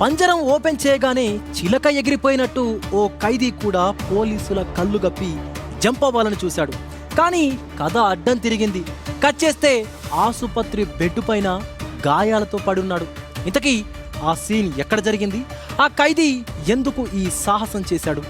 పంజరం ఓపెన్ చేయగానే చిలక ఎగిరిపోయినట్టు ఓ ఖైదీ కూడా పోలీసుల కళ్ళు గప్పి జంప్ అవ్వాలని చూశాడు. కానీ కథ అడ్డం తిరిగింది. కట్ చేస్తే ఆసుపత్రి బెడ్ పైన గాయాలతో పడున్నాడు. ఇంతకీ ఆ సీన్ ఎక్కడ జరిగింది? ఆ ఖైదీ ఎందుకు ఈ సాహసం చేశాడు?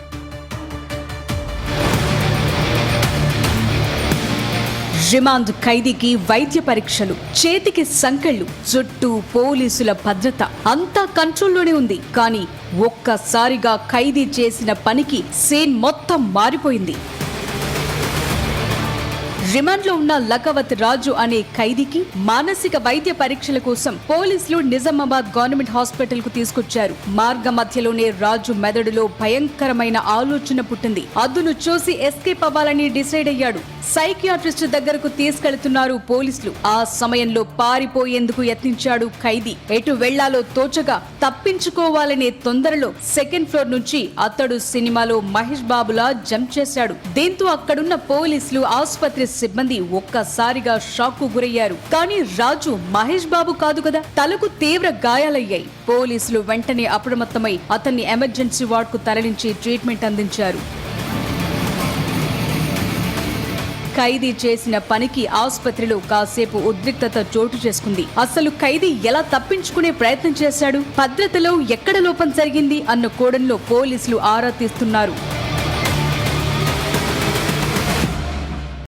రిమాండ్ ఖైదీకి వైద్య పరీక్షలు, చేతికి సంకెళ్ళు, చుట్టూ పోలీసుల భద్రత అంతా కంట్రోల్లోనే ఉంది. కానీ ఒక్కసారిగా ఖైదీ చేసిన పనికి సీన్ మొత్తం మారిపోయింది. రిమాండ్లో ఉన్న లఖవత్ రాజు అనే ఖైదీకి మానసిక వైద్య పరీక్షల కోసం పోలీసులు నిజామాబాద్ గవర్నమెంట్ హాస్పిటల్ కు తీసుకొచ్చారు. మార్గ మధ్యలోనే రాజు మెదడులో భయంకరమైన ఆలోచన పుట్టింది. అద్దును చూసి ఎస్కేప్ అవ్వాలని డిసైడ్ అయ్యాడు. సైకియాట్రిస్ట్ దగ్గరకు తీసుకెళ్తున్నారు పోలీసులు. ఆ సమయంలో పారిపోయేందుకు యత్నించాడు ఖైదీ. ఎటు వెళ్లాలో తోచగా తప్పించుకోవాలనే తొందరలో సెకండ్ ఫ్లోర్ నుంచి అతడు సినిమాలో మహేష్ బాబులా జంప్ చేశాడు. దీంతో అక్కడున్న పోలీసులు, ఆసుపత్రి సిబ్బంది ఒక్కసారిగా షాక్ కు గురయ్యారు. కానీ రాజు మహేష్ బాబు కాదు కదా. తలకు తీవ్ర గాయాలయ్యాయి. పోలీసులు వెంటనే అప్రమత్తమై అతన్ని ఎమర్జెన్సీ వార్డ్ కు తరలించి ట్రీట్మెంట్ అందించారు. ఖైదీ చేసిన పనికి ఆసుపత్రిలో కాసేపు ఉద్రిక్తత చోటు చేసుకుంది. అసలు ఖైదీ ఎలా తప్పించుకునే ప్రయత్నం చేశాడు? భద్రతలో ఎక్కడ లోపం జరిగింది అన్న కోణంలో పోలీసులు ఆరా తీస్తున్నారు.